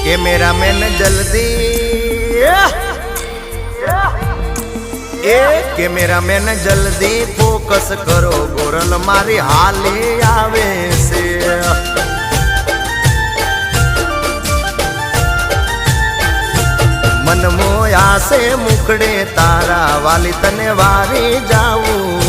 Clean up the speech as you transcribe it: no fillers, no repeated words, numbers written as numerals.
cameraman જલ્દી cameraman જલ્દી focus કરો ગોરલ મારી હાલી આવે છે મન મોયા સે મુખડે તારા વાલી તને વારી જાવું